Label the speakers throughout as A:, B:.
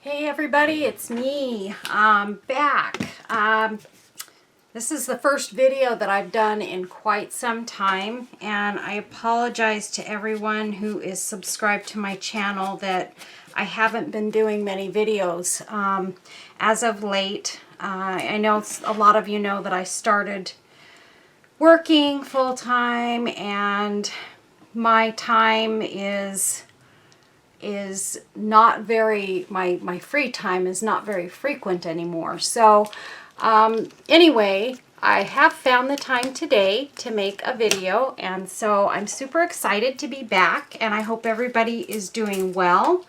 A: Hey everybody, it's me. I'm back. This is the first video that I've done in quite some time, and I apologize to everyone who is subscribed to my channel that I haven't been doing many videos as of late. I know a lot of you know that I started working full-time, and my time is not very, my free time is not very frequent anymore. So anyway, I have found the time today to make a video, and so I'm super excited to be back, and I hope everybody is doing well.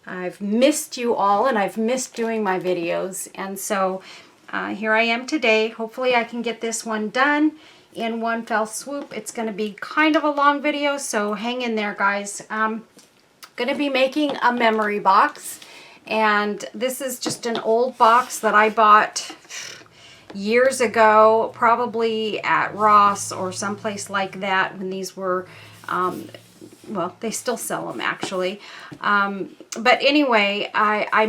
A: I've missed you all, and I've missed doing my videos, and so here I am today. Hopefully I can get this one done in one fell swoop. It's going to be kind of a long video, so hang in there, guys. Going to be making a memory box, and this is just an old box that I bought years ago, probably at Ross or someplace like that when these were well, they still sell them actually, but anyway, I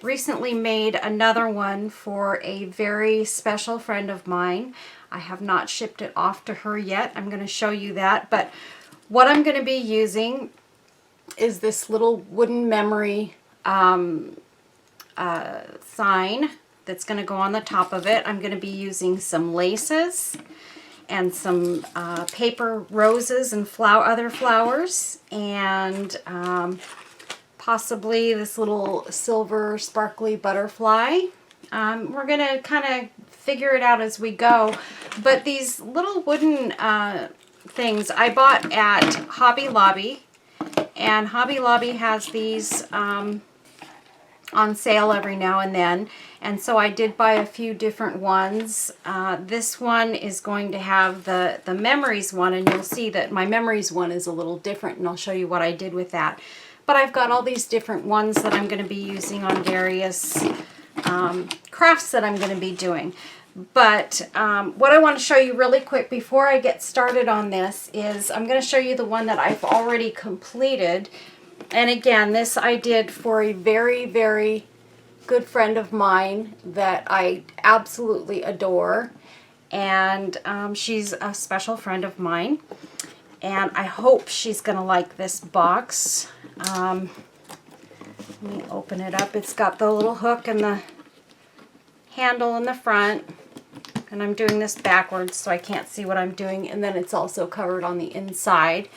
A: recently made another one for a very special friend of mine. I have not shipped it off to her yet. I'm going to show you that, but what I'm going to be using is this little wooden memory sign that's going to go on the top of it. I'm going to be using some laces and some paper roses and other flowers, and possibly this little silver sparkly butterfly. We're going to kind of figure it out as we go, but these little wooden things I bought at Hobby Lobby. And Hobby Lobby has these on sale every now and then. And so I did buy a few different ones. This one is going to have the memories one, and you'll see that my memories one is a little different, and I'll show you what I did with that. But I've got all these different ones that I'm going to be using on various crafts that I'm going to be doing. But what I want to show you really quick before I get started on this is I'm going to show you the one that I've already completed. And again, this I did for a very, very good friend of mine that I absolutely adore. And she's a special friend of mine. And I hope she's going to like this box. Let me open it up. It's got the little hook and the handle in the front, and I'm doing this backwards so I can't see what I'm doing, and then it's also covered on the inside.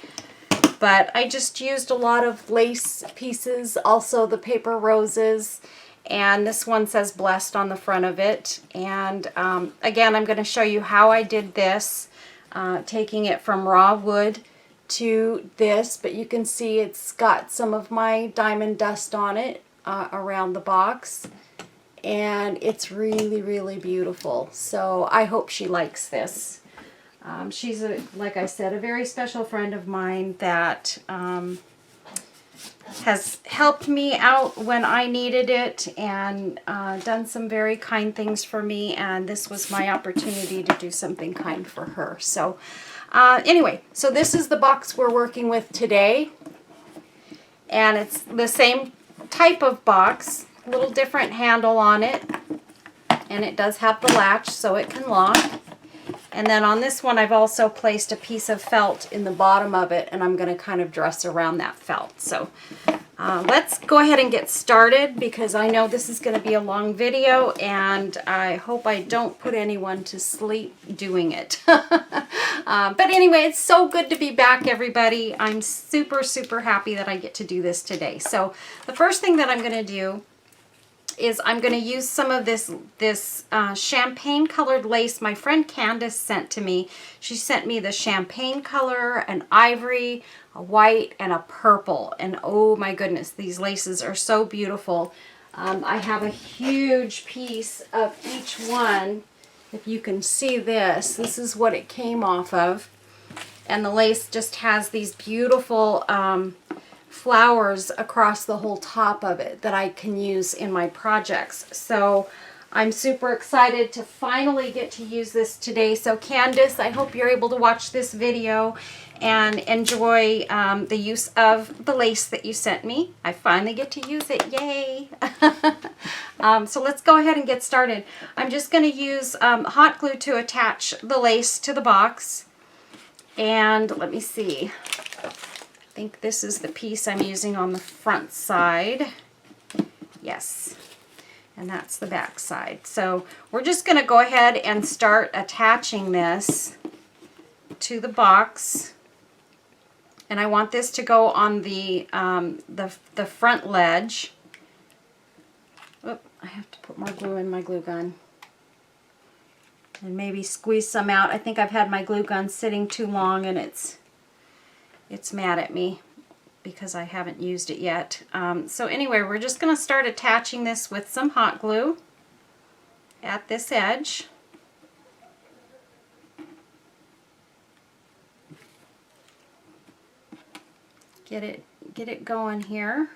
A: But I just used a lot of lace pieces, also the paper roses, and this one says blessed on the front of it. And again, I'm going to show you how I did this, taking it from raw wood to this, but you can see it's got some of my diamond dust on it around the box. And it's really, really beautiful. So I hope she likes this. She's, like I said, a very special friend of mine that has helped me out when I needed it, and done some very kind things for me. And this was my opportunity to do something kind for her. So anyway, so this is the box we're working with today. And it's the same type of box. Little different handle on it, and it does have the latch so it can lock. And then on this one I've also placed a piece of felt in the bottom of it, and I'm going to kind of dress around that felt. So let's go ahead and get started, because I know this is going to be a long video, and I hope I don't put anyone to sleep doing it. But anyway, it's so good to be back, everybody. I'm super, super happy that I get to do this today. So the first thing that I'm going to do is I'm going to use some of this champagne colored lace my friend Candace sent to me. She sent me the champagne color, an ivory, a white, and a purple. And oh my goodness, these laces are so beautiful. I have a huge piece of each one. If you can see this, this is what it came off of. And the lace just has these beautiful flowers across the whole top of it that I can use in my projects. So I'm super excited to finally get to use this today. So Candace, I hope you're able to watch this video, and enjoy the use of the lace that you sent me. I finally get to use it, yay! So let's go ahead and get started. I'm just going to use hot glue to attach the lace to the box. And let me see, I think this is the piece I'm using on the front side. Yes, and that's the back side. So we're just going to go ahead and start attaching this to the box. And I want this to go on the front ledge. Oop, I have to put more glue in my glue gun. And maybe squeeze some out. I think I've had my glue gun sitting too long and it's mad at me because I haven't used it yet. So anyway, we're just going to start attaching this with some hot glue at this edge. Get it going here.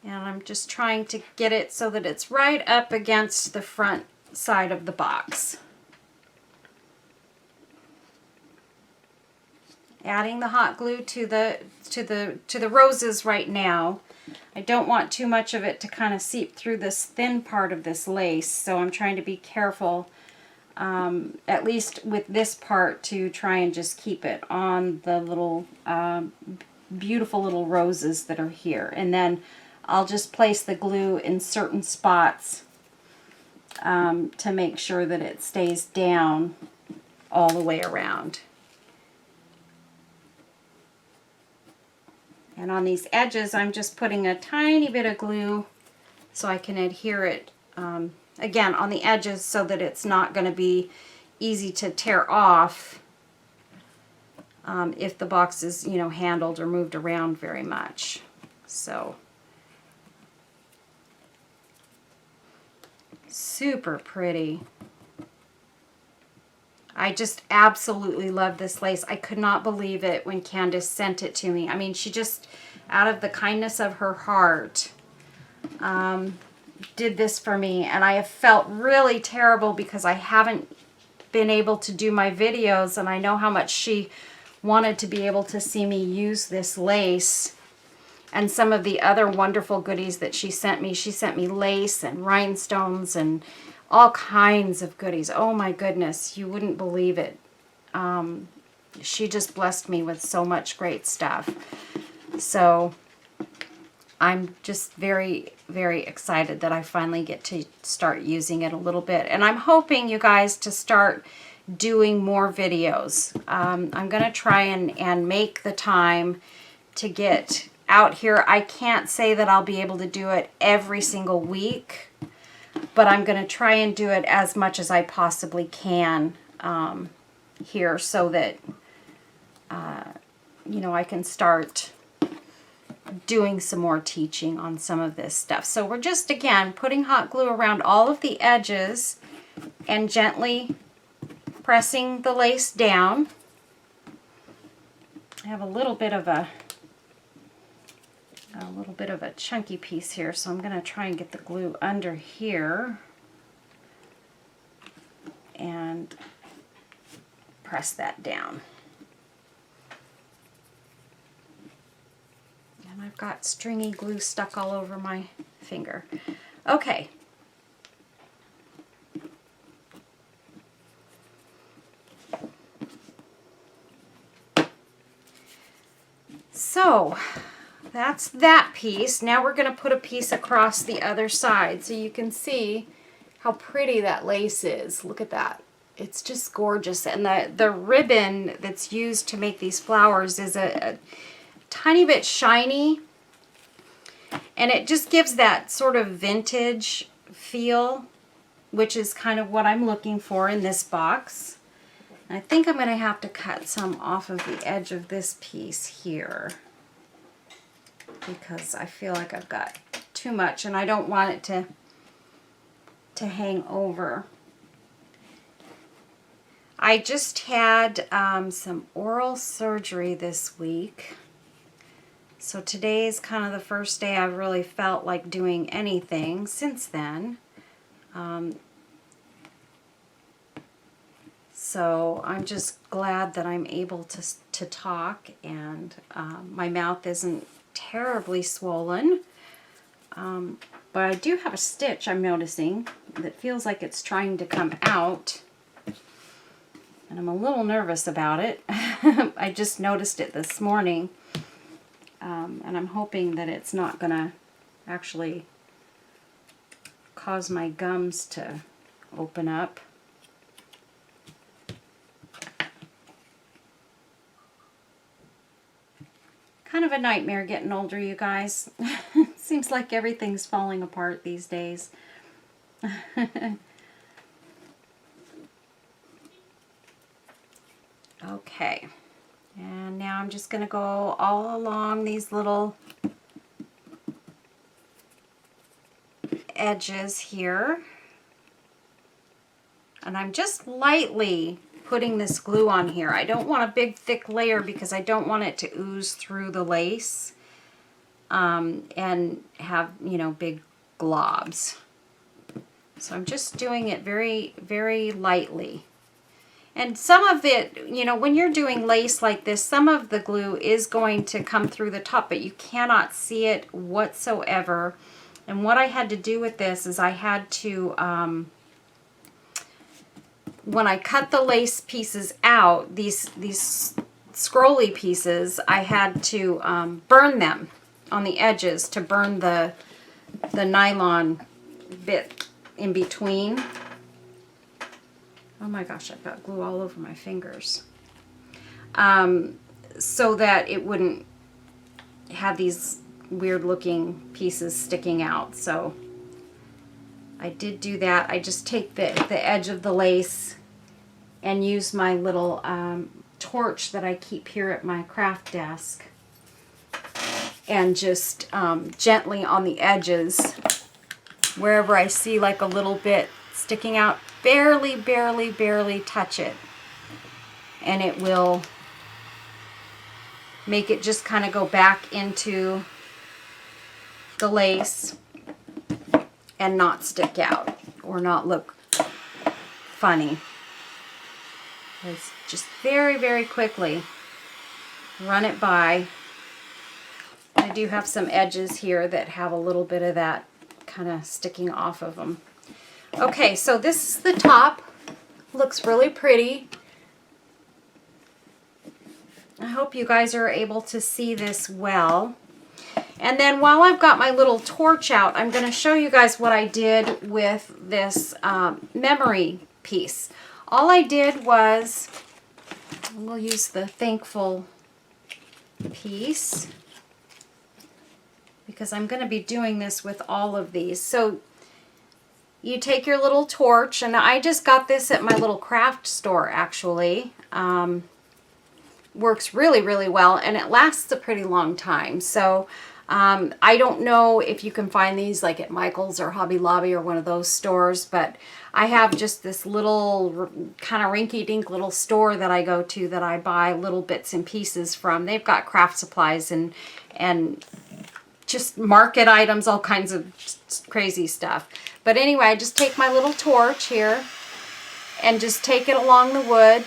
A: And I'm just trying to get it so that it's right up against the front side of the box. Adding the hot glue to the roses right now. I don't want too much of it to kind of seep through this thin part of this lace, so I'm trying to be careful, at least with this part, to try and just keep it on the little beautiful little roses that are here. And then I'll just place the glue in certain spots to make sure that it stays down all the way around. And on these edges, I'm just putting a tiny bit of glue so I can adhere it, again, on the edges so that it's not going to be easy to tear off if the box is, you know, handled or moved around very much. So, super pretty. I just absolutely love this lace. I could not believe it when Candace sent it to me. I mean, she just, out of the kindness of her heart, did this for me. And I have felt really terrible because I haven't been able to do my videos, and I know how much she wanted to be able to see me use this lace and some of the other wonderful goodies that she sent me. She sent me lace and rhinestones and all kinds of goodies. Oh my goodness, you wouldn't believe it. She just blessed me with so much great stuff. So I'm just very, very excited that I finally get to start using it a little bit. And I'm hoping, you guys, to start doing more videos. I'm going to try and make the time to get out here. I can't say that I'll be able to do it every single week, but I'm going to try and do it as much as I possibly can here so that, you know, I can start doing some more teaching on some of this stuff. So we're just, again, putting hot glue around all of the edges and gently pressing the lace down. I have a little bit of a chunky piece here, so I'm going to try and get the glue under here and press that down. And I've got stringy glue stuck all over my finger. Okay. So that's that piece. Now we're going to put a piece across the other side so you can see how pretty that lace is. Look at that. It's just gorgeous. And the ribbon that's used to make these flowers is a tiny bit shiny. And it just gives that sort of vintage feel, which is kind of what I'm looking for in this box. And I think I'm going to have to cut some off of the edge of this piece here, because I feel like I've got too much and I don't want it to hang over. I just had some oral surgery this week. So today is kind of the first day I've really felt like doing anything since then. So I'm just glad that I'm able to talk, and my mouth isn't terribly swollen. But I do have a stitch I'm noticing that feels like it's trying to come out. And I'm a little nervous about it. I just noticed it this morning. And I'm hoping that it's not going to actually cause my gums to open up. Kind of a nightmare getting older, you guys. Seems like everything's falling apart these days. Okay. And now I'm just going to go all along these little edges here. And I'm just lightly putting this glue on here. I don't want a big thick layer because I don't want it to ooze through the lace and have, you know, big globs. So I'm just doing it very, very lightly. And some of it, you know, when you're doing lace like this, some of the glue is going to come through the top, but you cannot see it whatsoever. And what I had to do with this is I had to, when I cut the lace pieces out, these scrolly pieces, I had to burn them on the edges to burn the nylon bit in between. Oh my gosh, I've got glue all over my fingers. So that it wouldn't have these weird looking pieces sticking out. So I did do that. I just take the edge of the lace and use my little torch that I keep here at my craft desk and just gently on the edges, wherever I see like a little bit sticking out, barely, barely, barely touch it. And it will make it just kind of go back into the lace and not stick out or not look funny. It's just very, very quickly run it by. I do have some edges here that have a little bit of that kind of sticking off of them. Okay, so this is the top. Looks really pretty. I hope you guys are able to see this well. And then while I've got my little torch out, I'm going to show you guys what I did with this memory piece. All I did was, we'll use the thankful piece because I'm going to be doing this with all of these. So you take your little torch, and I just got this at my little craft store actually. Works really, really well, and it lasts a pretty long time. So I don't know if you can find these like at Michael's or Hobby Lobby or one of those stores, but I have just this little kind of rinky-dink little store that I go to that I buy little bits and pieces from. They've got craft supplies and just market items, all kinds of crazy stuff. But anyway, I just take my little torch here and just take it along the wood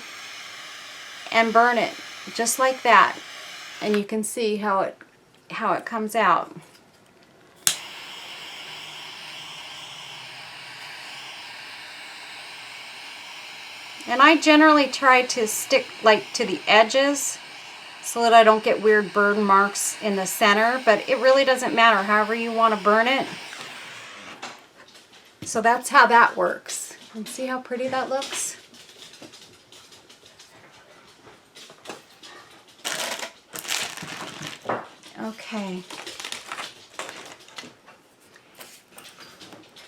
A: and burn it just like that. And you can see how it comes out. And I generally try to stick like to the edges so that I don't get weird burn marks in the center, but it really doesn't matter however you want to burn it. So that's how that works. And see how pretty that looks? Okay.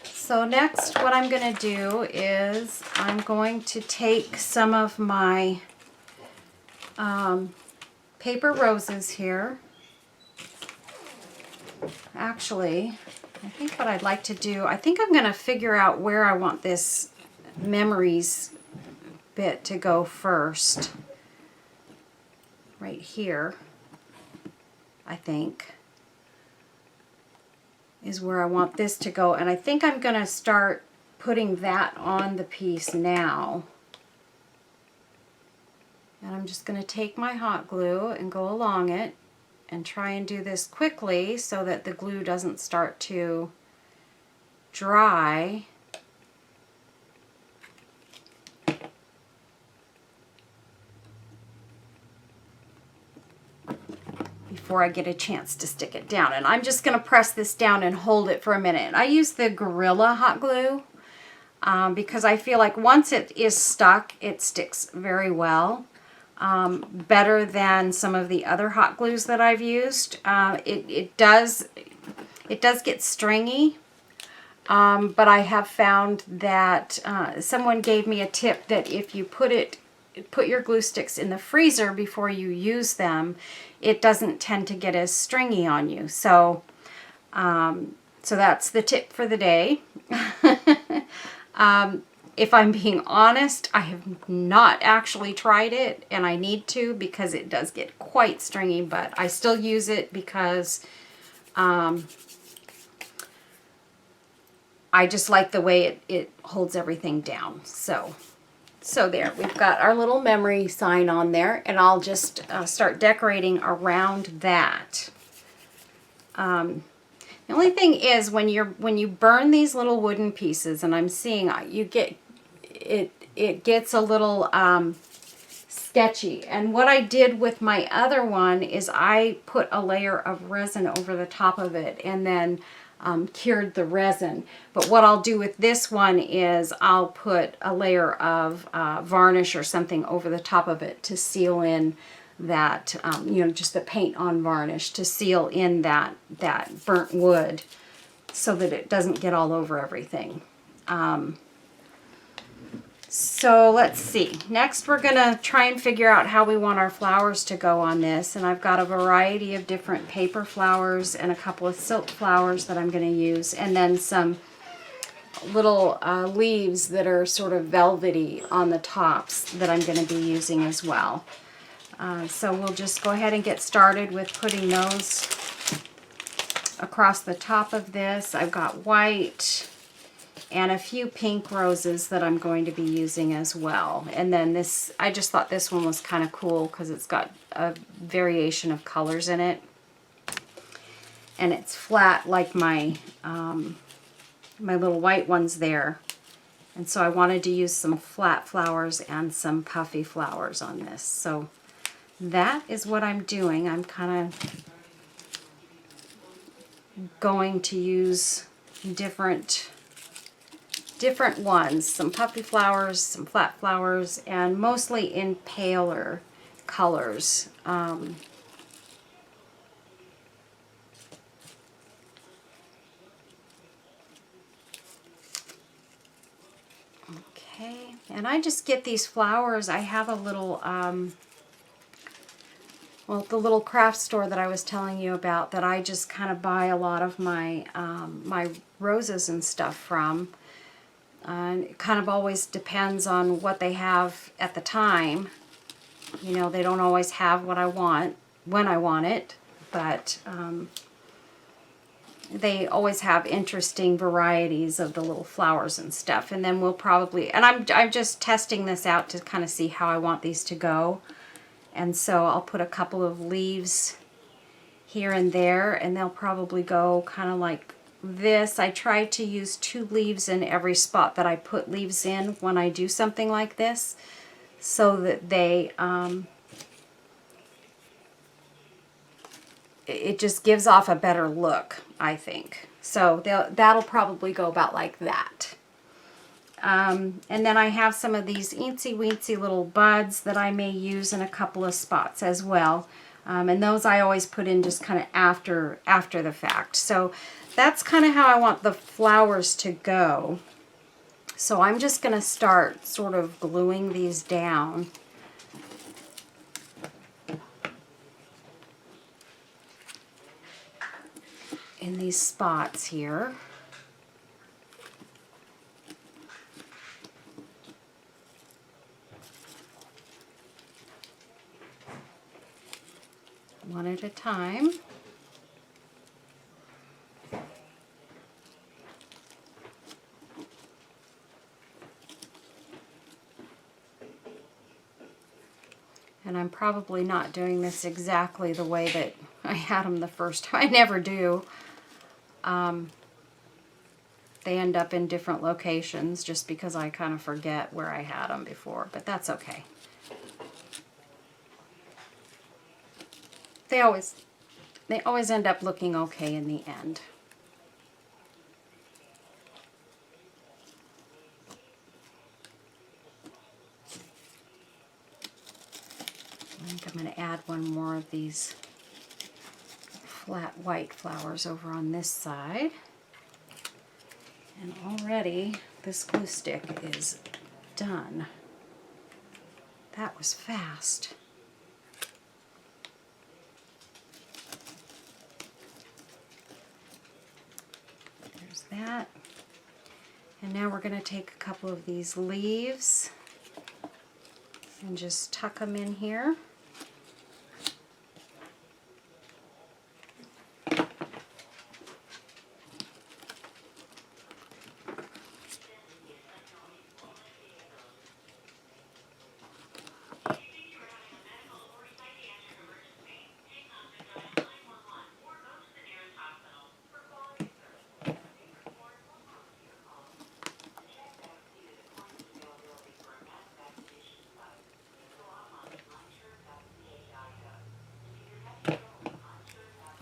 A: So next what I'm going to do is I'm going to take some of my paper roses here. Actually, I think what I'd like to do, I think I'm going to figure out where I want this memories bit to go first. Right here, I think, is where I want this to go. And I think I'm going to start putting that on the piece now. And I'm just going to take my hot glue and go along it and try and do this quickly so that the glue doesn't start to dry. Before I get a chance to stick it down. And I'm just going to press this down and hold it for a minute. I use the Gorilla hot glue because I feel like once it is stuck, it sticks very well. Better than some of the other hot glues that I've used. It does get stringy, but I have found that someone gave me a tip that if you put your glue sticks in the freezer before you use them, it doesn't tend to get as stringy on you. So, so that's the tip for the day. If I'm being honest, I have not actually tried it, and I need to because it does get quite stringy, but I still use it because I just like the way it holds everything down. So there, we've got our little memory sign on there, and I'll just start decorating around that. The only thing is when you burn these little wooden pieces, and I'm seeing it gets a little sketchy. And what I did with my other one is I put a layer of resin over the top of it and then cured the resin. But what I'll do with this one is I'll put a layer of varnish or something over the top of it to seal in that, just the paint on varnish to seal in that burnt wood so that it doesn't get all over everything. So let's see. Next we're going to try and figure out how we want our flowers to go on this. And I've got a variety of different paper flowers and a couple of silk flowers that I'm going to use. And then some little leaves that are sort of velvety on the tops that I'm going to be using as well. So we'll just go ahead and get started with putting those across the top of this. I've got white and a few pink roses that I'm going to be using as well. And then this, I just thought this one was kind of cool because it's got a variation of colors in it. And it's flat like my, my little white ones there. And so I wanted to use some flat flowers and some puffy flowers on this. So that is what I'm doing. I'm kind of going to use different ones, some puffy flowers, some flat flowers, and mostly in paler colors. Okay, and I just get these flowers. I have a little, well, the little craft store that I was telling you about that I just kind of buy a lot of my, my roses and stuff from. And it kind of always depends on what they have at the time. You know, they don't always have what I want when I want it, but they always have interesting varieties of the little flowers and stuff. And then we'll probably, and I'm just testing this out to kind of see how I want these to go. And so I'll put a couple of leaves here and there, and they'll probably go kind of like this. I try to use 2 leaves in every spot that I put leaves in when I do something like this, so that they it just gives off a better look, I think. So that'll probably go about like that. And then I have some of these eensy weensy little buds that I may use in a couple of spots as well. And those I always put in just kind of after the fact. So that's kind of how I want the flowers to go. So I'm just going to start sort of gluing these down. In these spots here. One at a time. And I'm probably not doing this exactly the way that I had them the first time. I never do. They end up in different locations just because I kind of forget where I had them before, but that's okay. They always end up looking okay in the end. I think I'm going to add one more of these flat white flowers over on this side. And already this glue stick is done. That was fast. There's that. And now we're going to take a couple of these leaves and just tuck them in here.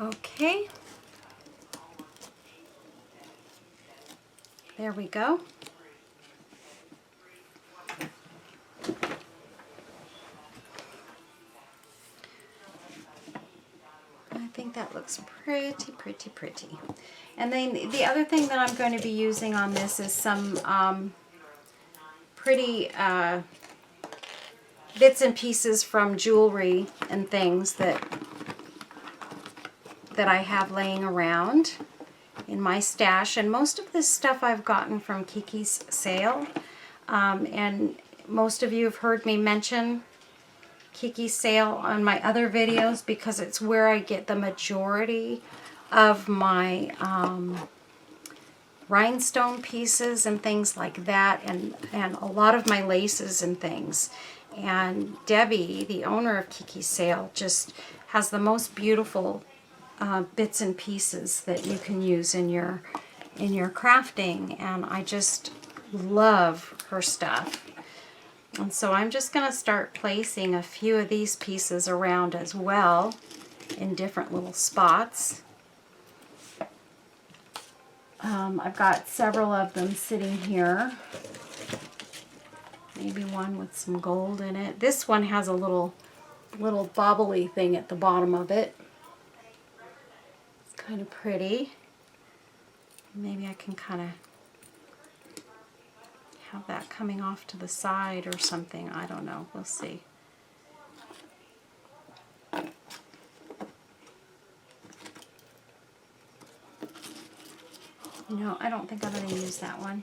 A: Okay, there we go. I think that looks pretty, pretty, pretty. And then the other thing that I'm going to be using on this is some pretty bits and pieces from jewelry and things that I have laying around in my stash. And most of this stuff I've gotten from Kiki's sale. And most of you have heard me mention Kiki's sale on my other videos because it's where I get the majority of my rhinestone pieces and things like that, and a lot of my laces and things. And Debbie, the owner of Kiki's sale, just has the most beautiful bits and pieces that you can use in your crafting, and I just love her stuff. And so I'm just going to start placing a few of these pieces around as well in different little spots. I've got several of them sitting here. Maybe one with some gold in it. This one has a little bobbly thing at the bottom of it. It's kind of pretty. Maybe I can kind of have that coming off to the side or something. I don't know. We'll see. No, I don't think I'm going to use that one.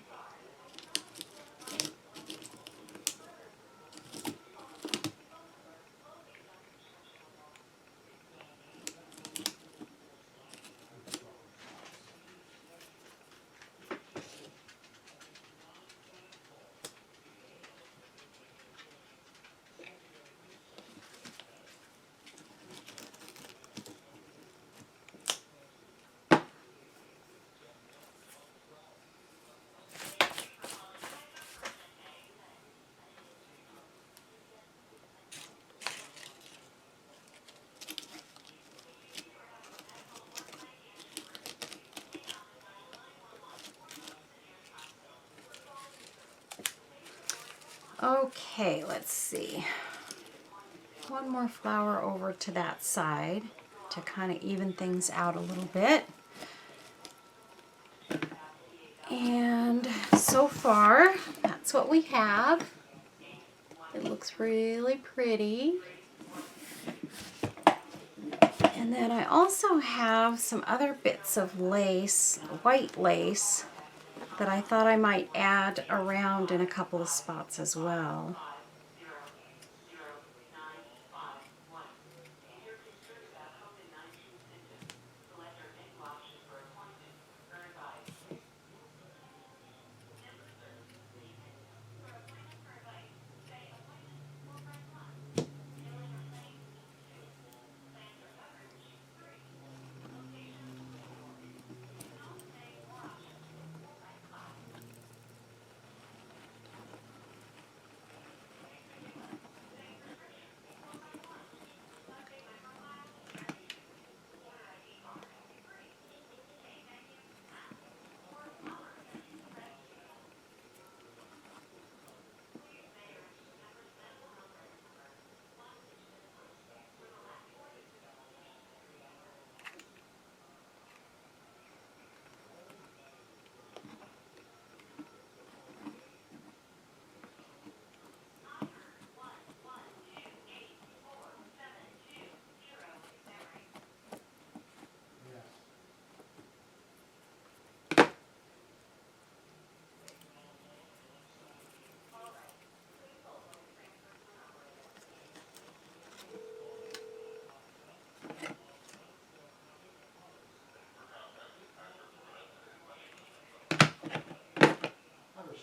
A: Okay, let's see. One more flower over to that side to kind of even things out a little bit. And so far, that's what we have. It looks really pretty. And then I also have some other bits of lace, white lace, that I thought I might add around in a couple of spots as well.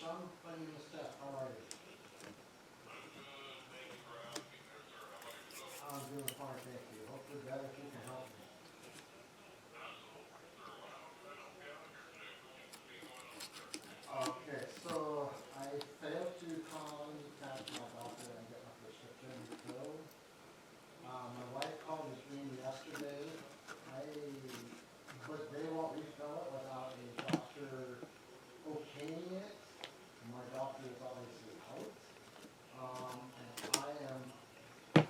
B: I'm fine, Steph. How are you? I'm doing fine, thank you. Hopefully better if you can help me. Okay, so I failed to contact my doctor and get my prescription refilled. My wife called me yesterday. I, but they won't refill it without a doctor okaying it. My doctor is obviously out. And I am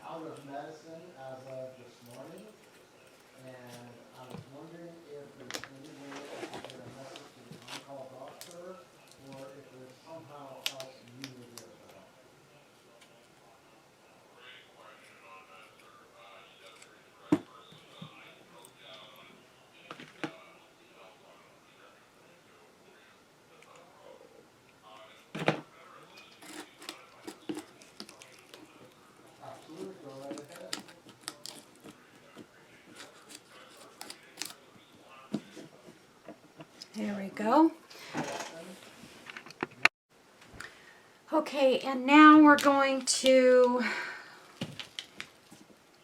B: out of medicine as of this morning. And I was wondering if there's any way I could get a message to the on-call doctor, or if there's somehow else you may be able to help. Absolutely, go right ahead.
A: There we go. Okay, and now we're going to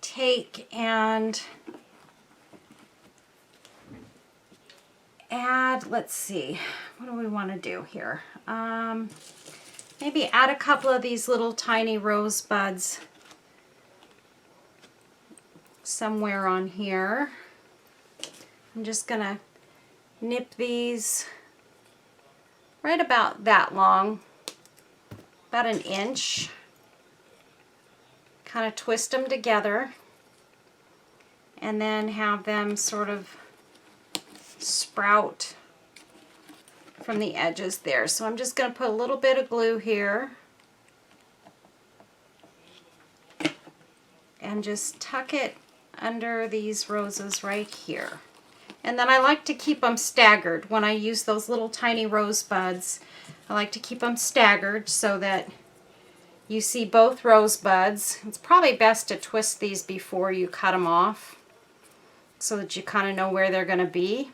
A: take and add, let's see, what do we want to do here? Maybe add a couple of these little tiny rosebuds somewhere on here. I'm just gonna nip these right about that long, about an inch. Kind of twist them together and then have them sort of sprout from the edges there. So I'm just going to put a little bit of glue here and just tuck it under these roses right here. And then I like to keep them staggered. When I use those little tiny rosebuds, I like to keep them staggered so that you see both rosebuds. It's probably best to twist these before you cut them off so that you kind of know where they're going to be.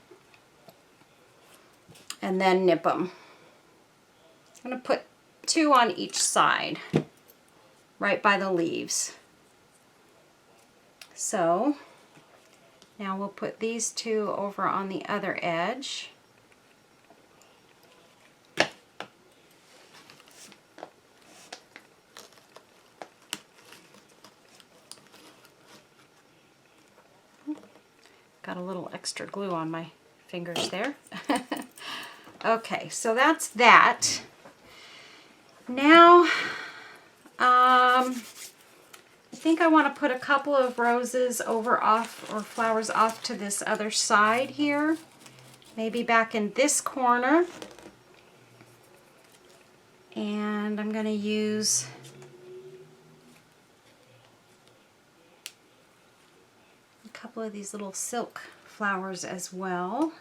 A: And then nip them. I'm going to put 2 on each side, right by the leaves. So now we'll put these 2 over on the other edge. Got a little extra glue on my fingers there. Okay, so that's that. Now, I think I want to put a couple of roses over off, or flowers off to this other side here. Maybe back in this corner. And I'm going to use a couple of these little silk flowers as well.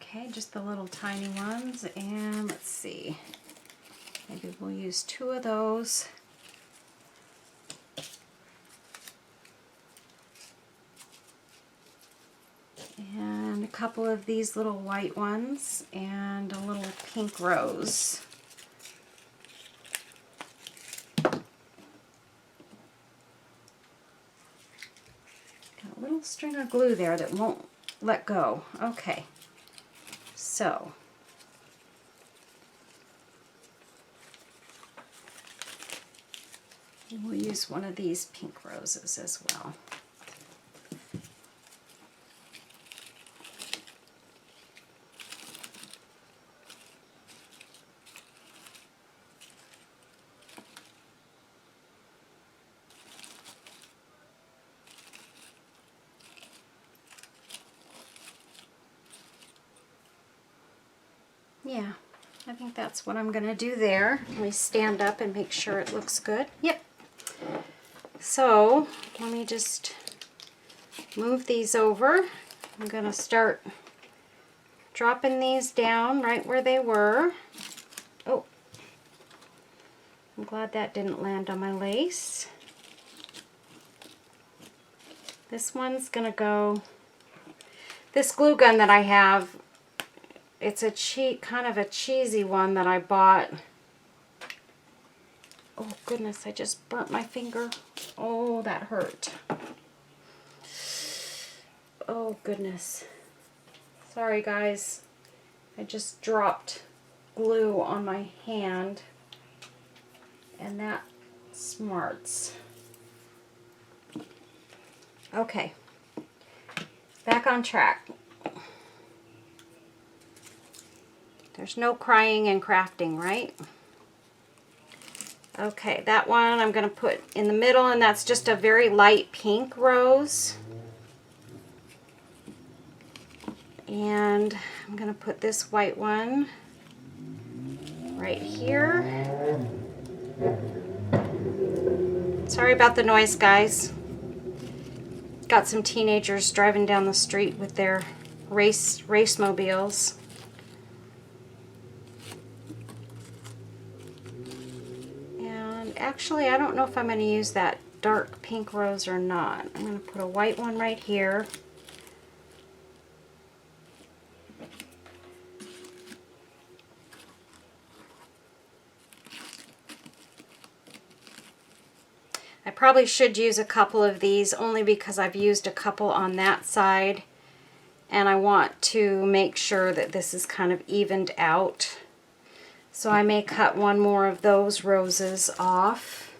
A: Okay, just the little tiny ones, and let's see, maybe we'll use 2 of those. And a couple of these little white ones, and a little pink rose. Got a little string of glue there that won't let go. Okay. So, we'll use one of these pink roses as well. Yeah, I think that's what I'm going to do there. Let me stand up and make sure it looks good. Yep. So, let me just move these over. I'm going to start dropping these down right where they were. Oh, I'm glad that didn't land on my lace. This one's going to go This glue gun that I have, it's a kind of a cheesy one that I bought. Oh goodness, I just burnt my finger. Oh, that hurt. Oh goodness. Sorry guys. I just dropped glue on my hand and that smarts. Okay. Back on track. There's no crying and crafting, right? Okay, that one I'm going to put in the middle, and that's just a very light pink rose. And I'm going to put this white one right here. Sorry about the noise, guys. Got some teenagers driving down the street with their race mobiles. And actually, I don't know if I'm going to use that dark pink rose or not. I'm going to put a white one right here. I probably should use a couple of these only because I've used a couple on that side, and I want to make sure that this is kind of evened out. So I may cut one more of those roses off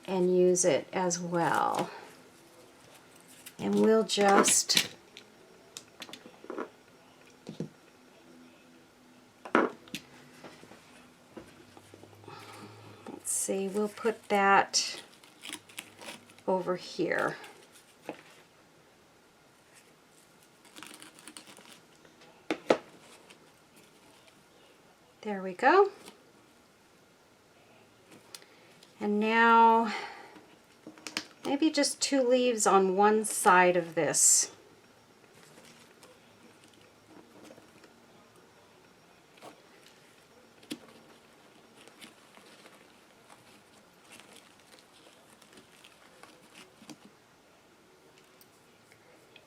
A: and use it as well. And we'll just see, we'll put that over here. There we go. And now maybe just 2 leaves on one side of this.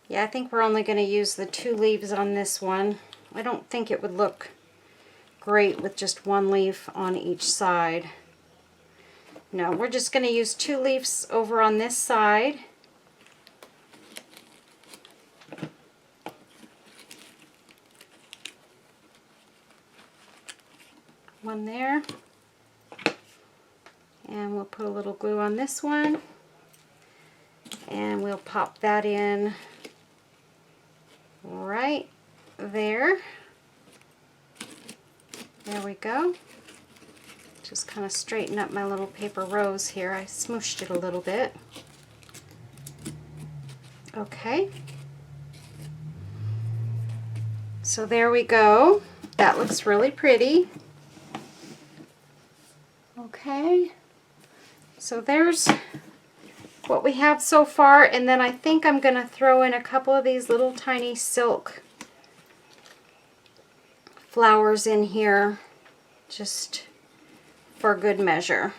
A: Yeah, I think we're only going to use the 2 leaves on this one. I don't think it would look great with just 1 leaf on each side. No, we're just going to use 2 leaves over on this side. One there. And we'll put a little glue on this one. And we'll pop that in right there. There we go. Just kind of straighten up my little paper rose here. I smooshed it a little bit. Okay. So there we go. That looks really pretty. Okay. So there's what we have so far, and then I think I'm going to throw in a couple of these little tiny silk flowers in here just for good measure.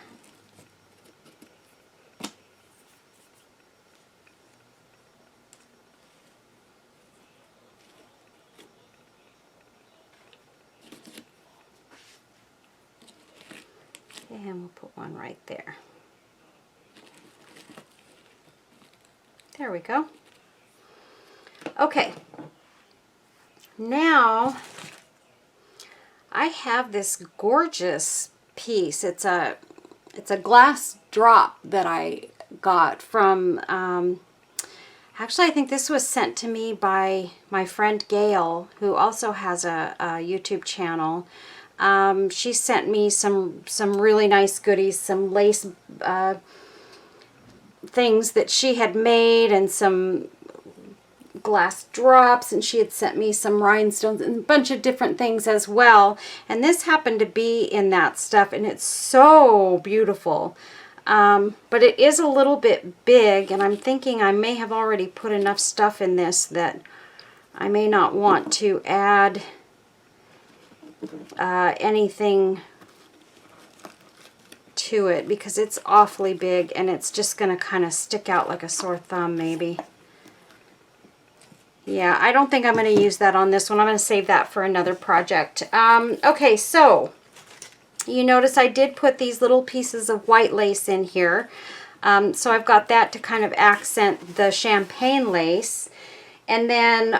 A: And we'll put one right there. There we go. Okay, now I have this gorgeous piece. It's a glass drop that I got from, actually I think this was sent to me by my friend Gail, who also has a YouTube channel. She sent me some really nice goodies, some lace things that she had made, and some glass drops, and she had sent me some rhinestones and a bunch of different things as well, and this happened to be in that stuff, and it's so beautiful. But it is a little bit big, and I'm thinking I may have already put enough stuff in this that I may not want to add anything to it, because it's awfully big and it's just going to kind of stick out like a sore thumb maybe. Yeah, I don't think I'm going to use that on this one. I'm going to save that for another project. Okay, so you notice I did put these little pieces of white lace in here. So I've got that to kind of accent the champagne lace. And then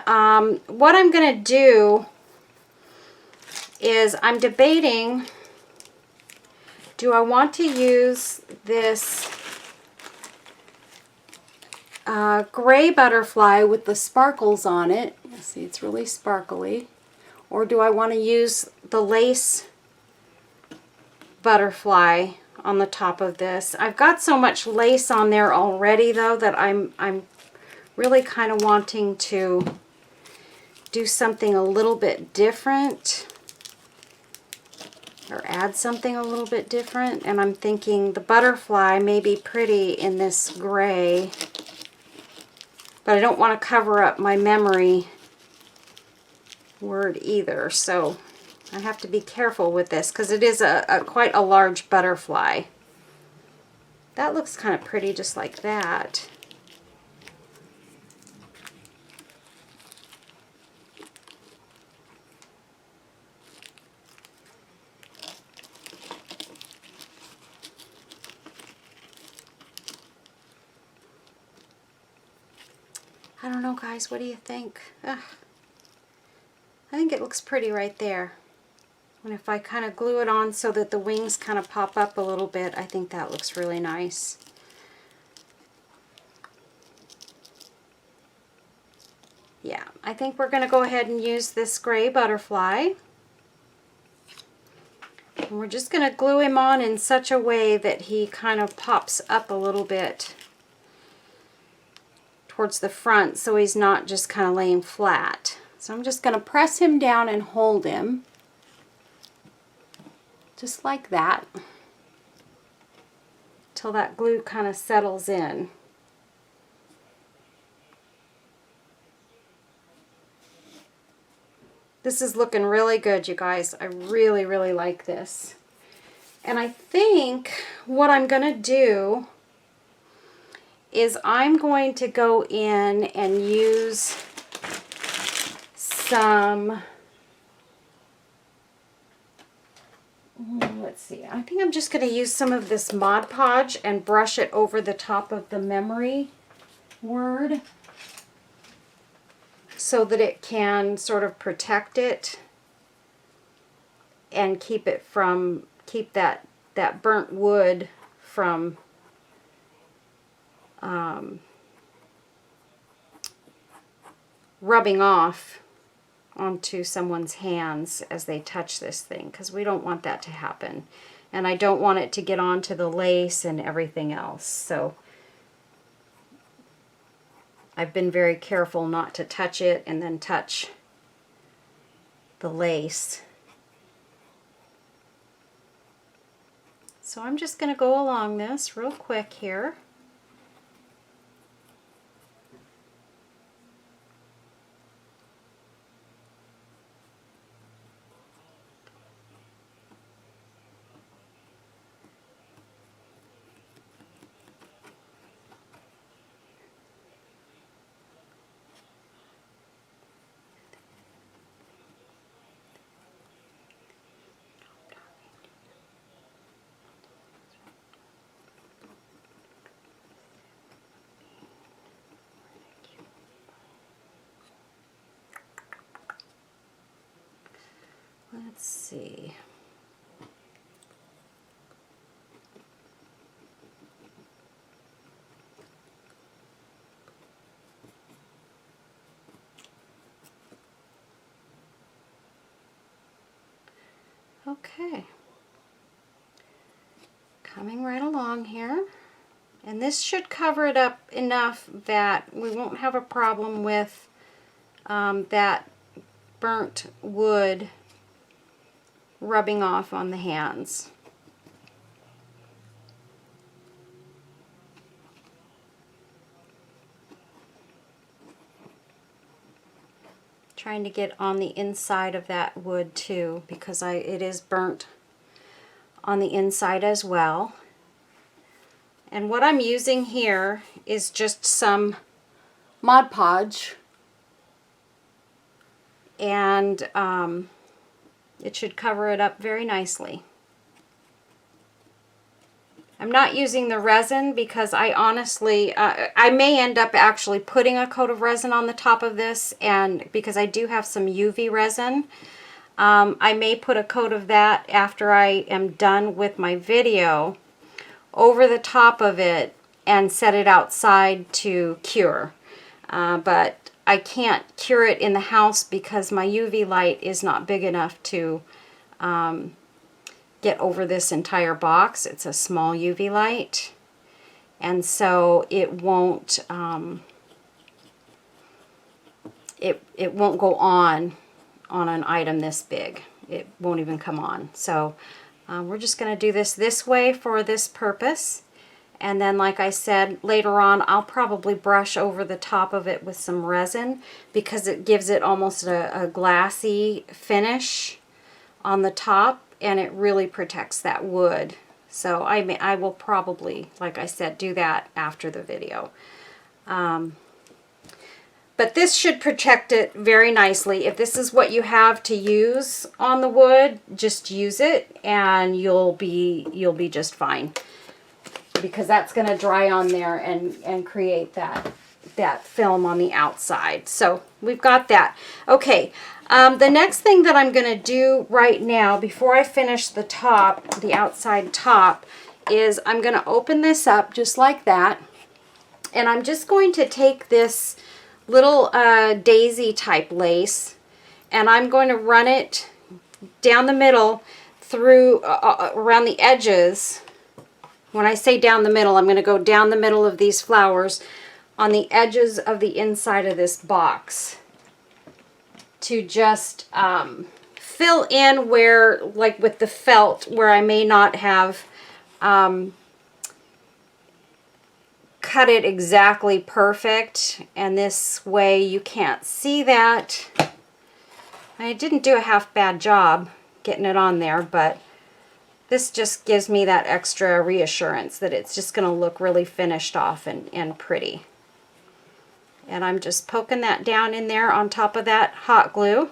A: what I'm going to do is I'm debating, do I want to use this gray butterfly with the sparkles on it? See, it's really sparkly. Or do I want to use the lace butterfly on the top of this? I've got so much lace on there already though that I'm really kind of wanting to do something a little bit different, or add something a little bit different. And I'm thinking the butterfly may be pretty in this gray, but I don't want to cover up my memory word either. So I have to be careful with this because it is quite a large butterfly. That looks kind of pretty just like that. I don't know, guys, what do you think? Ugh. I think it looks pretty right there. And if I kind of glue it on so that the wings kind of pop up a little bit, I think that looks really nice. Yeah, I think we're going to go ahead and use this gray butterfly. And we're just going to glue him on in such a way that he kind of pops up a little bit towards the front so he's not just kind of laying flat. So I'm just going to press him down and hold him. Just like that. Till that glue kind of settles in. This is looking really good, you guys. I really, really like this. And I think what I'm going to do is I'm going to go in and use some, let's see, I think I'm just going to use some of this Mod Podge and brush it over the top of the memory word so that it can sort of protect it and keep that burnt wood from rubbing off onto someone's hands as they touch this thing, because we don't want that to happen. And I don't want it to get onto the lace and everything else. So I've been very careful not to touch it and then touch the lace. So I'm just going to go along this real quick here. Let's see. Okay. Coming right along here. And this should cover it up enough that we won't have a problem with that burnt wood rubbing off on the hands. Trying to get on the inside of that wood too, because it is burnt on the inside as well. And what I'm using here is just some Mod Podge and it should cover it up very nicely. I'm not using the resin because I honestly, I may end up actually putting a coat of resin on the top of this, and because I do have some UV resin, I may put a coat of that after I am done with my video over the top of it and set it outside to cure. But I can't cure it in the house because my UV light is not big enough to get over this entire box. It's a small UV light, and so it won't it won't go on an item this big. It won't even come on. So we're just going to do this way for this purpose, and then like I said, later on I'll probably brush over the top of it with some resin because it gives it almost a glassy finish on the top, and it really protects that wood. So I will probably, like I said, do that after the video. But this should protect it very nicely. If this is what you have to use on the wood, just use it and you'll be just fine. Because that's going to dry on there and create that film on the outside. So we've got that. Okay, the next thing that I'm going to do right now before I finish the top, the outside top, is I'm going to open this up just like that. And I'm just going to take this little daisy type lace, and I'm going to run it down the middle through around the edges. When I say down the middle, I'm going to go down the middle of these flowers on the edges of the inside of this box to just fill in where, like with the felt, where I may not have cut it exactly perfect, and this way you can't see that. I didn't do a half bad job getting it on there, but this just gives me that extra reassurance that it's just going to look really finished off and pretty. And I'm just poking that down in there on top of that hot glue,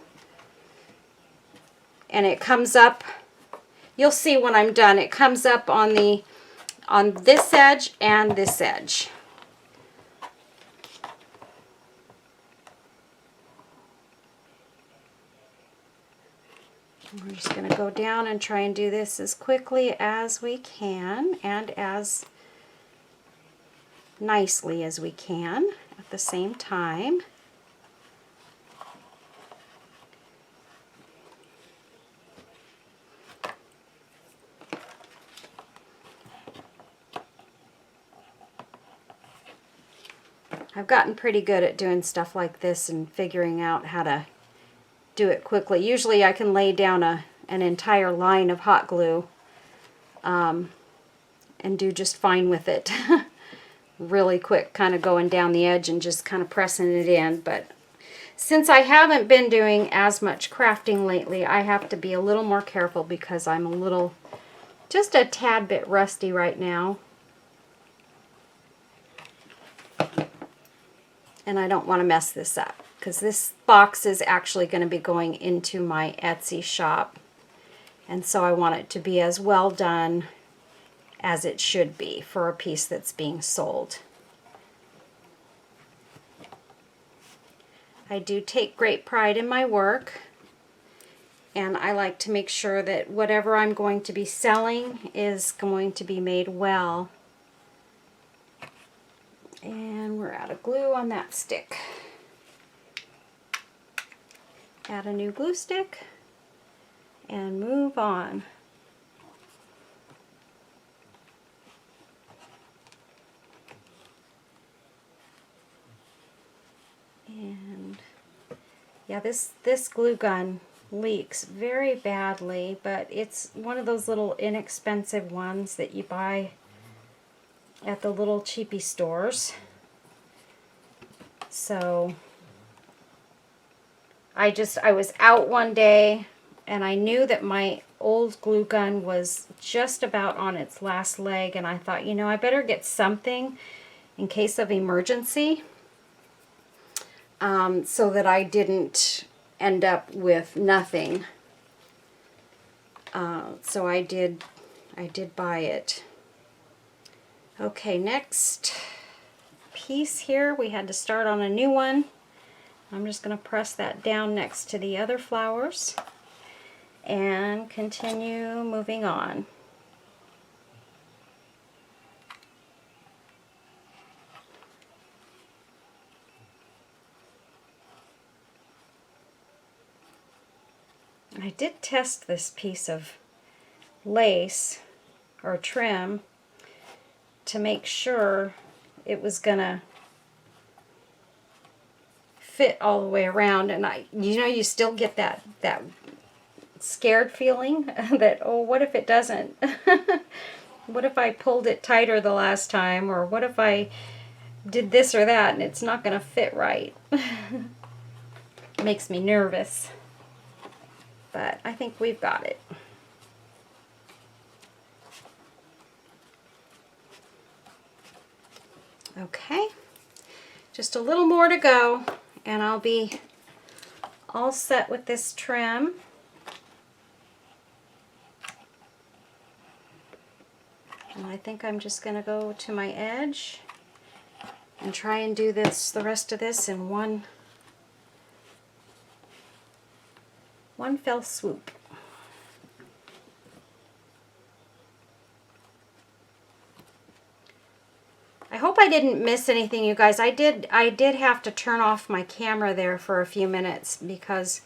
A: and it comes up, you'll see when I'm done, it comes up on this edge and this edge. We're just going to go down and try and do this as quickly as we can and as nicely as we can at the same time. I've gotten pretty good at doing stuff like this and figuring out how to do it quickly. Usually I can lay down an entire line of hot glue and do just fine with it. Really quick, kind of going down the edge and just kind of pressing it in. But since I haven't been doing as much crafting lately, I have to be a little more careful because I'm just a tad bit rusty right now. And I don't want to mess this up because this box is actually going to be going into my Etsy shop, and so I want it to be as well done as it should be for a piece that's being sold. I do take great pride in my work, and I like to make sure that whatever I'm going to be selling is going to be made well. And we're out of glue on that stick. Add a new glue stick and move on. And yeah, this glue gun leaks very badly, but it's one of those little inexpensive ones that you buy at the little cheapy stores. So I was out one day and I knew that my old glue gun was just about on its last leg, and I thought, you know, I better get something in case of emergency, so that I didn't end up with nothing. So I did buy it. Okay, next piece here, we had to start on a new one. I'm just going to press that down next to the other flowers and continue moving on. I did test this piece of lace or trim to make sure it was gonna fit all the way around, and you still get that scared feeling that, oh, what if it doesn't? What if I pulled it tighter the last time, or what if I did this or that and it's not gonna fit right? Makes me nervous, but I think we've got it. Okay, just a little more to go and I'll be all set with this trim. And I think I'm just going to go to my edge and try and do the rest of this in one fell swoop. I hope I didn't miss anything, you guys. I did have to turn off my camera there for a few minutes because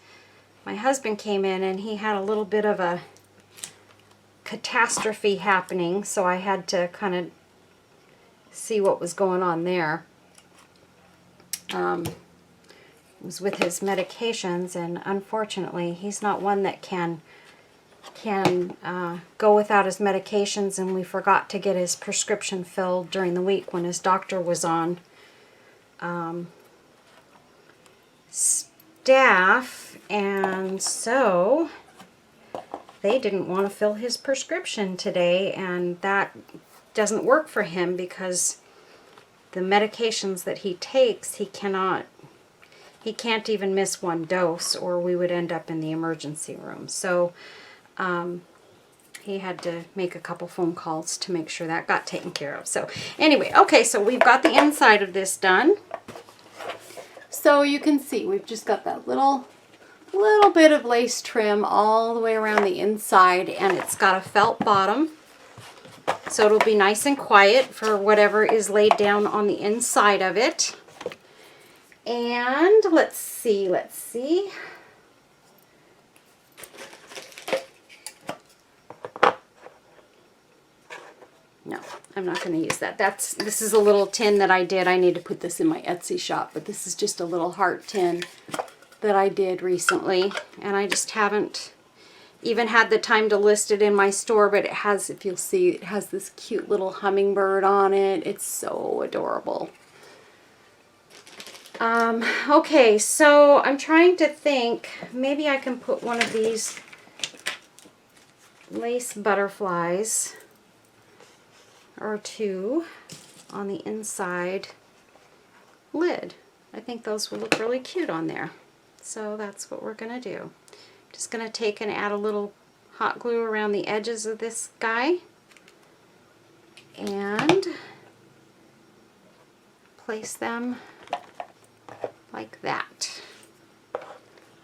A: my husband came in and he had a little bit of a catastrophe happening, so I had to kind of see what was going on there. It was with his medications, and unfortunately he's not one that can go without his medications, and we forgot to get his prescription filled during the week when his doctor was on staff, and so they didn't want to fill his prescription today, and that doesn't work for him because the medications that he takes, he can't even miss one dose or we would end up in the emergency room. So he had to make a couple phone calls to make sure that got taken care of. So anyway, okay, so we've got the inside of this done. So you can see we've just got that little bit of lace trim all the way around the inside, and it's got a felt bottom. So it'll be nice and quiet for whatever is laid down on the inside of it. And let's see. No, I'm not going to use that. This is a little tin that I did. I need to put this in my Etsy shop, but this is just a little heart tin that I did recently, and I just haven't even had the time to list it in my store, but it has, if you'll see, it has this cute little hummingbird on it. It's so adorable. Okay, so I'm trying to think, maybe I can put one of these lace butterflies or two on the inside lid. I think those will look really cute on there. So that's what we're going to do. Just going to take and add a little hot glue around the edges of this guy and place them like that.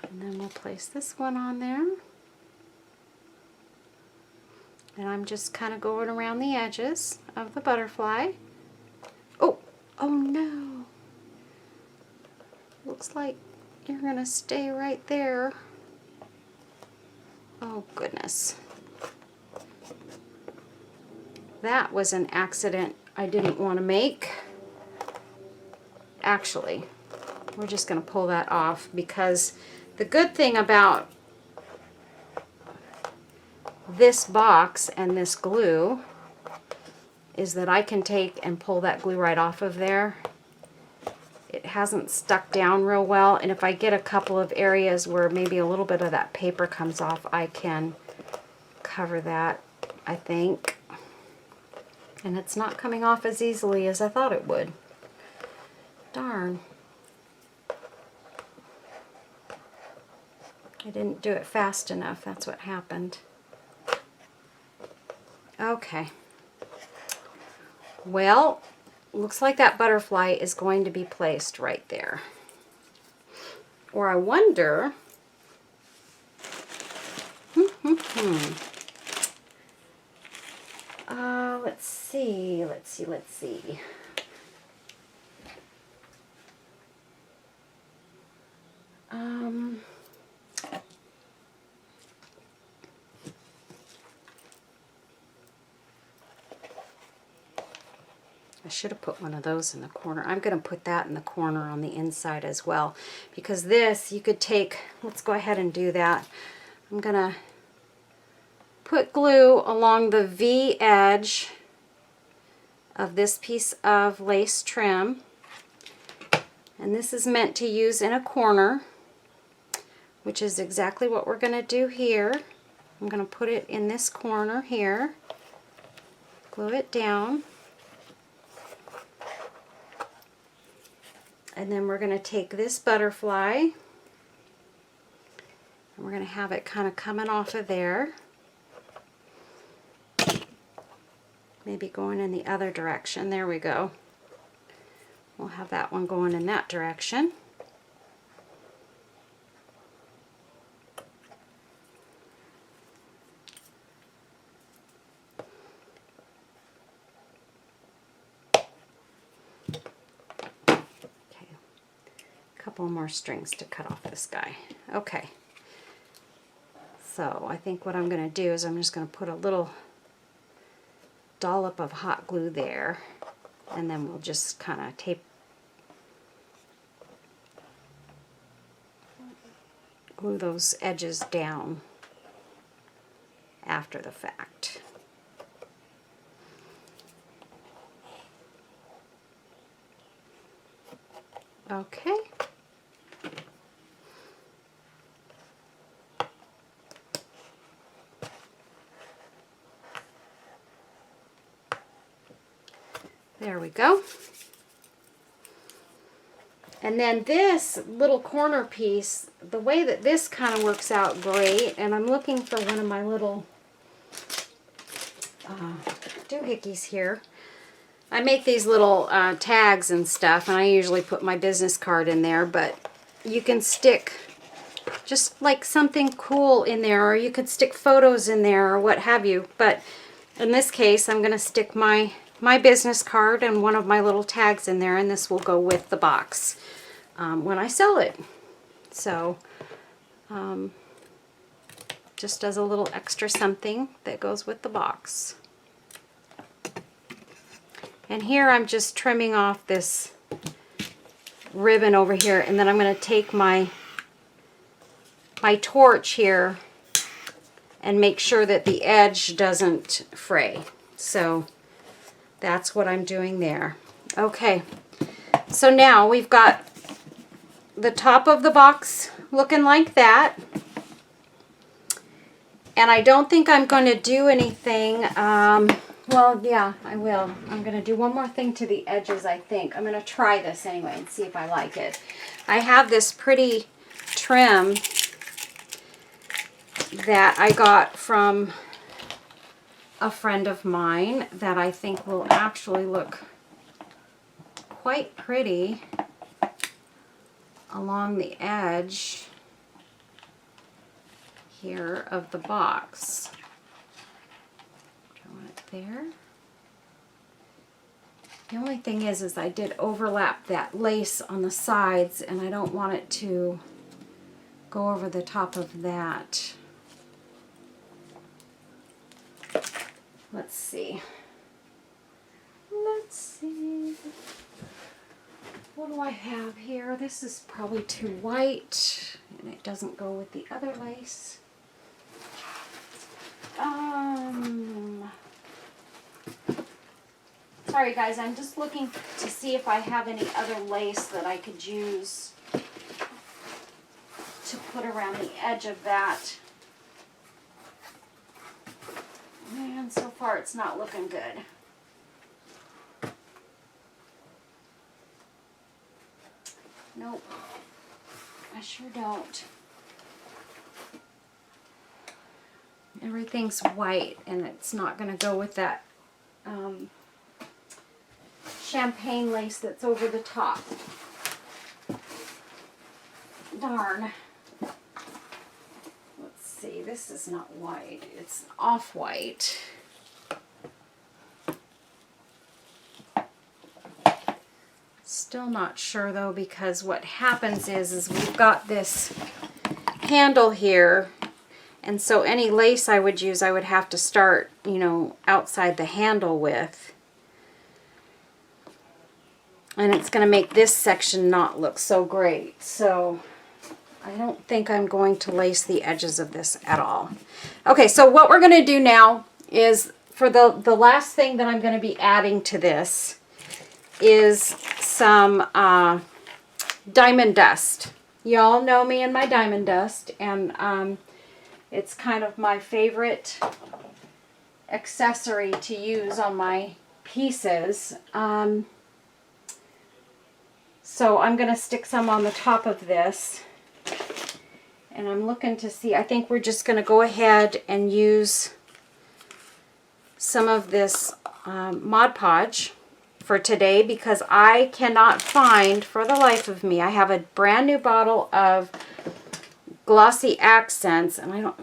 A: And then we'll place this one on there. And I'm just kind of going around the edges of the butterfly. Oh no. Looks like you're going to stay right there. Oh goodness. That was an accident I didn't want to make. Actually, we're just going to pull that off, because the good thing about this box and this glue is that I can take and pull that glue right off of there. It hasn't stuck down real well, and if I get a couple of areas where maybe a little bit of that paper comes off, I can cover that, I think. And it's not coming off as easily as I thought it would. Darn. I didn't do it fast enough. That's what happened. Okay. Well, looks like that butterfly is going to be placed right there. Or I wonder... let's see. I should have put one of those in the corner. I'm going to put that in the corner on the inside as well, because this you could take, let's go ahead and do that. I'm going to put glue along the V edge of this piece of lace trim, and this is meant to use in a corner, which is exactly what we're going to do here. I'm going to put it in this corner here, glue it down, and then we're going to take this butterfly and we're going to have it kind of coming off of there, maybe going in the other direction. There we go. We'll have that one going in that direction. Couple more strings to cut off this guy. Okay, so I think what I'm going to do is I'm just going to put a little dollop of hot glue there, and then we'll just kind of glue those edges down after the fact. Okay. There we go. And then this little corner piece, the way that this kind of works out great, and I'm looking for one of my little doohickeys here. I make these little tags and stuff, and I usually put my business card in there, but you can stick just like something cool in there, or you could stick photos in there or what have you. But in this case, I'm going to stick my business card and one of my little tags in there, and this will go with the box when I sell it. So just as a little extra something that goes with the box. And here I'm just trimming off this ribbon over here, and then I'm going to take my torch here and make sure that the edge doesn't fray. So that's what I'm doing there. Okay, so now we've got the top of the box looking like that. And I don't think I'm going to do anything. Well, yeah, I will. I'm going to do one more thing to the edges, I think. I'm going to try this anyway and see if I like it. I have this pretty trim that I got from a friend of mine that I think will actually look quite pretty along the edge here of the box. I want it there. The only thing is I did overlap that lace on the sides, and I don't want it to go over the top of that. Let's see. Let's see. What do I have here? This is probably too white, and it doesn't go with the other lace. Sorry guys, I'm just looking to see if I have any other lace that I could use to put around the edge of that. And so far it's not looking good. Nope, I sure don't. Everything's white and it's not going to go with that champagne lace that's over the top. Darn. Let's see, this is not white, it's off-white. Still not sure though, because what happens is we've got this handle here, and so any lace I would use I would have to start, you know, outside the handle with. And it's going to make this section not look so great. So I don't think I'm going to lace the edges of this at all. Okay, so what we're going to do now is, for the last thing that I'm going to be adding to this is some diamond dust. Y'all know me and my diamond dust, and it's kind of my favorite accessory to use on my pieces. So I'm going to stick some on the top of this. And I'm looking to see, I think we're just going to go ahead and use some of this Mod Podge for today, because I cannot find, for the life of me, I have a brand new bottle of glossy accents, and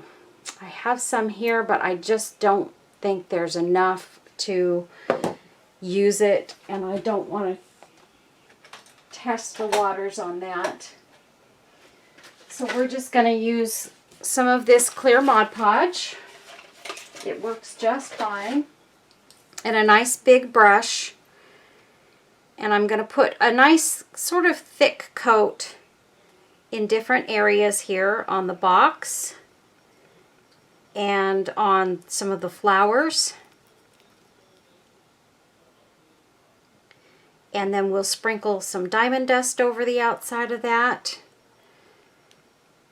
A: I have some here, but I just don't think there's enough to use it, and I don't want to test the waters on that. So we're just going to use some of this clear Mod Podge. It works just fine. And a nice big brush. And I'm going to put a nice sort of thick coat in different areas here on the box and on some of the flowers. And then we'll sprinkle some diamond dust over the outside of that,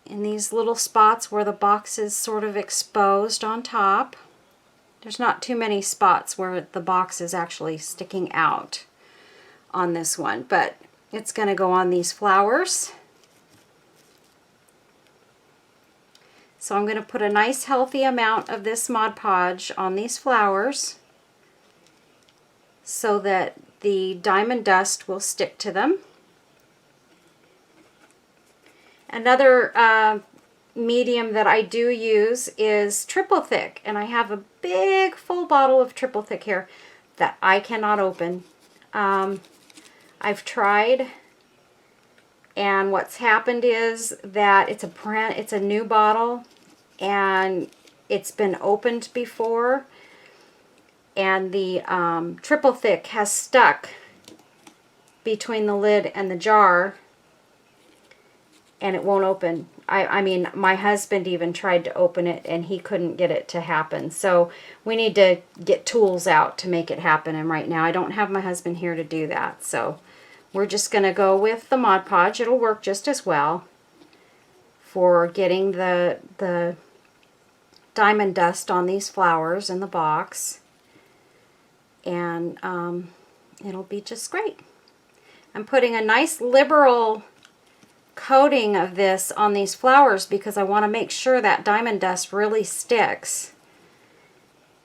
A: in these little spots where the box is sort of exposed on top. There's not too many spots where the box is actually sticking out on this one, but it's going to go on these flowers. So I'm going to put a nice healthy amount of this Mod Podge on these flowers so that the diamond dust will stick to them. Another medium that I do use is triple thick, and I have a big full bottle of triple thick here that I cannot open. I've tried, and what's happened is that it's a new bottle, and it's been opened before, and the triple thick has stuck between the lid and the jar, and it won't open. I mean, my husband even tried to open it, and he couldn't get it to happen. So we need to get tools out to make it happen, and right now I don't have my husband here to do that. So we're just going to go with the Mod Podge. It'll work just as well for getting the diamond dust on these flowers in the box, and it'll be just great. I'm putting a nice liberal coating of this on these flowers because I want to make sure that diamond dust really sticks,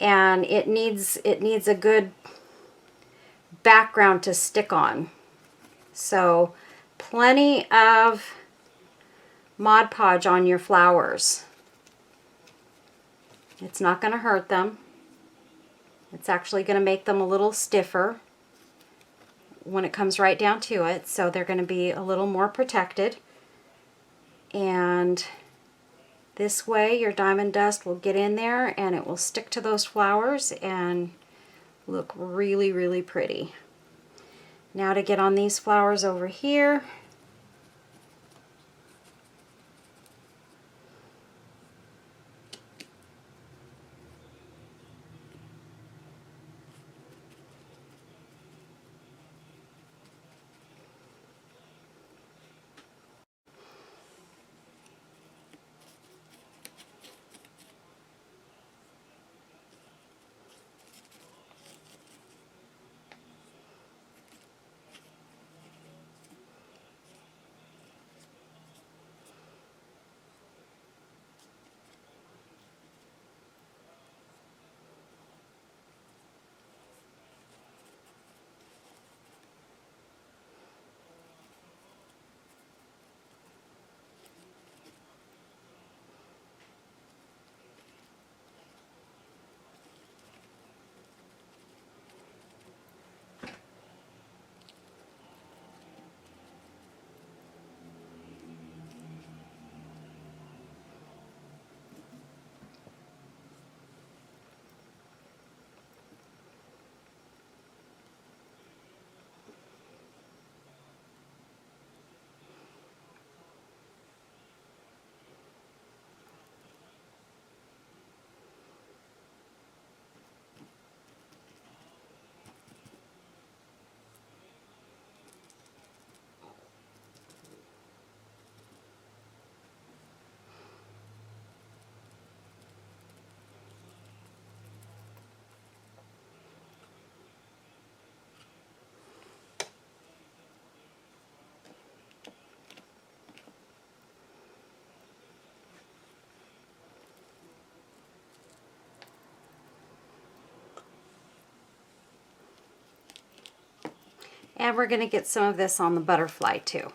A: and it needs a good background to stick on. So plenty of Mod Podge on your flowers. It's not going to hurt them. It's actually going to make them a little stiffer when it comes right down to it, so they're going to be a little more protected. And this way your diamond dust will get in there and it will stick to those flowers and look really, really pretty. Now to get on these flowers over here. And we're going to get some of this on the butterfly too.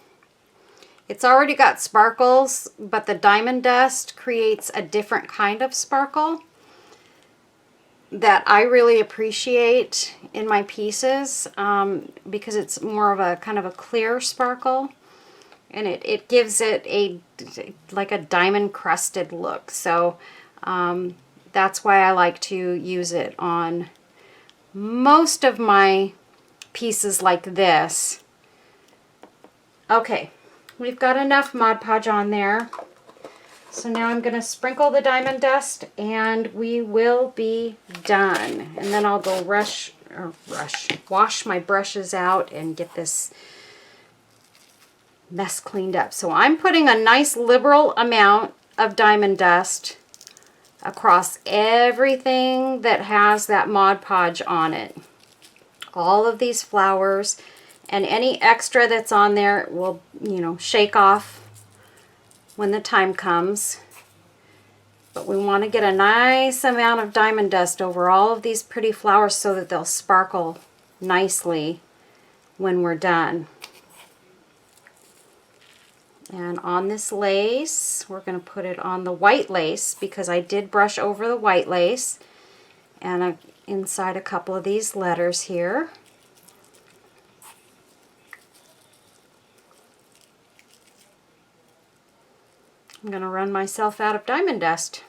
A: It's already got sparkles, but the diamond dust creates a different kind of sparkle that I really appreciate in my pieces, because it's more of a kind of a clear sparkle, and it gives it like a diamond crusted look. So that's why I like to use it on most of my pieces like this. Okay, we've got enough Mod Podge on there. So now I'm going to sprinkle the diamond dust and we will be done. And then I'll go wash my brushes out and get this mess cleaned up. So I'm putting a nice liberal amount of diamond dust across everything that has that Mod Podge on it. All of these flowers, and any extra that's on there will, you know, shake off when the time comes. But we want to get a nice amount of diamond dust over all of these pretty flowers so that they'll sparkle nicely when we're done. And on this lace, we're going to put it on the white lace because I did brush over the white lace, and inside a couple of these letters here. I'm going to run myself out of diamond dust.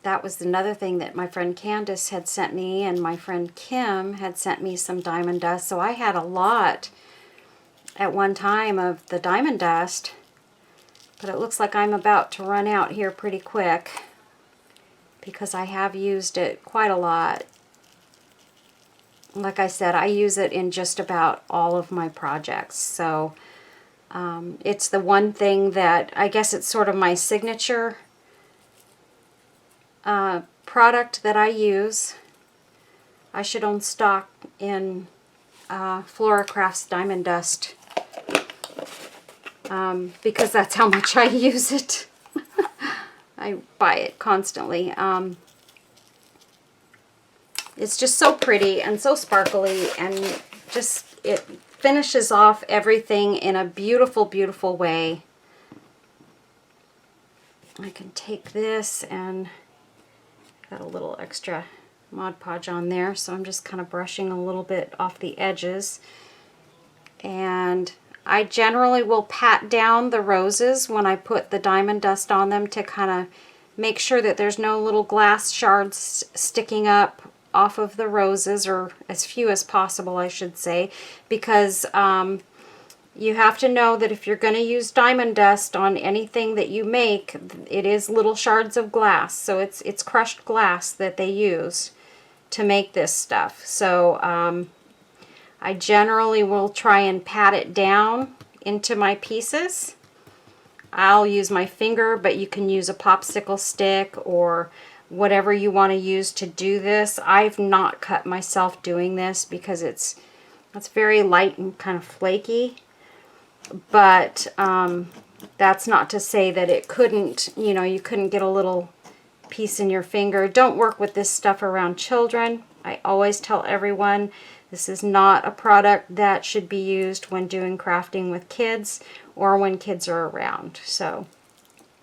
A: That was another thing that my friend Candace had sent me, and my friend Kim had sent me some diamond dust. So I had a lot at one time of the diamond dust, but it looks like I'm about to run out here pretty quick because I have used it quite a lot. Like I said, I use it in just about all of my projects. So it's the one thing that, I guess it's sort of my signature product that I use. I should own stock in Flora Crafts Diamond Dust because that's how much I use it. I buy it constantly. It's just so pretty and so sparkly, and just it finishes off everything in a beautiful, beautiful way. I can take this, and got a little extra Mod Podge on there, so I'm just kind of brushing a little bit off the edges. And I generally will pat down the roses when I put the diamond dust on them to kind of make sure that there's no little glass shards sticking up off of the roses, or as few as possible, I should say, because you have to know that if you're going to use diamond dust on anything that you make, it is little shards of glass. So it's crushed glass that they use to make this stuff. So I generally will try and pat it down into my pieces. I'll use my finger, but you can use a popsicle stick or whatever you want to use to do this. I've not cut myself doing this because it's very light and kind of flaky. But that's not to say that it couldn't, you know, you couldn't get a little piece in your finger. Don't work with this stuff around children. I always tell everyone this is not a product that should be used when doing crafting with kids or when kids are around. So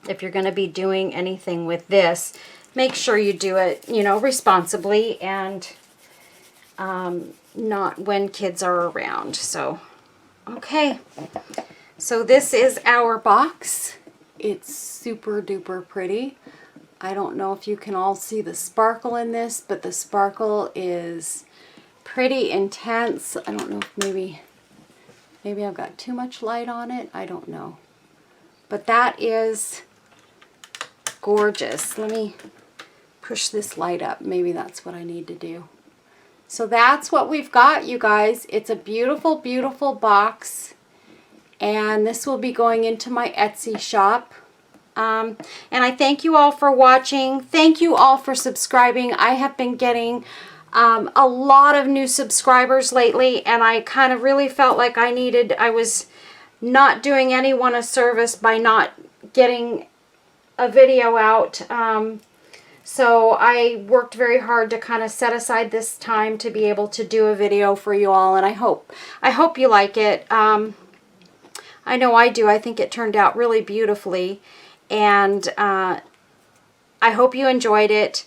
A: if you're going to be doing anything with this, make sure you do it, you know, responsibly and not when kids are around. So, okay. So this is our box. It's super duper pretty. I don't know if you can all see the sparkle in this, but the sparkle is pretty intense. I don't know if maybe I've got too much light on it. I don't know. But that is gorgeous. Let me push this light up. Maybe that's what I need to do. So that's what we've got, you guys. It's a beautiful, beautiful box. And this will be going into my Etsy shop. And I thank you all for watching. Thank you all for subscribing. I have been getting a lot of new subscribers lately, and I kind of really felt like I was not doing anyone a service by not getting a video out. So I worked very hard to kind of set aside this time to be able to do a video for you all, and I hope you like it. I know I do. I think it turned out really beautifully, and I hope you enjoyed it.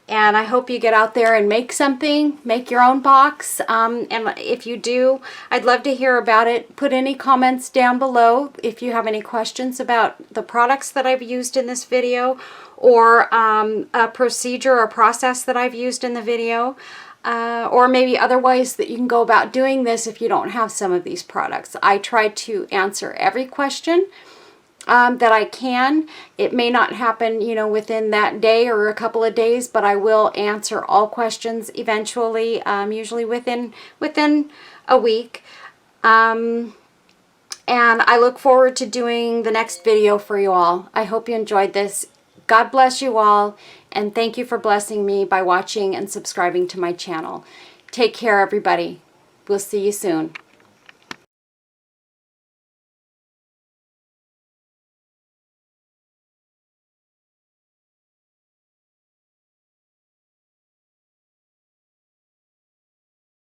A: And I hope you get out there and make something, make your own box. And if you do, I'd love to hear about it. Put any comments down below if you have any questions about the products that I've used in this video, or a procedure or process that I've used in the video, or maybe other ways that you can go about doing this if you don't have some of these products. I try to answer every question that I can. It may not happen, you know, within that day or a couple of days, but I will answer all questions eventually, usually within a week. And I look forward to doing the next video for you all. I hope you enjoyed this. God bless you all, and thank you for blessing me by watching and subscribing to my channel. Take care, everybody. We'll see you soon.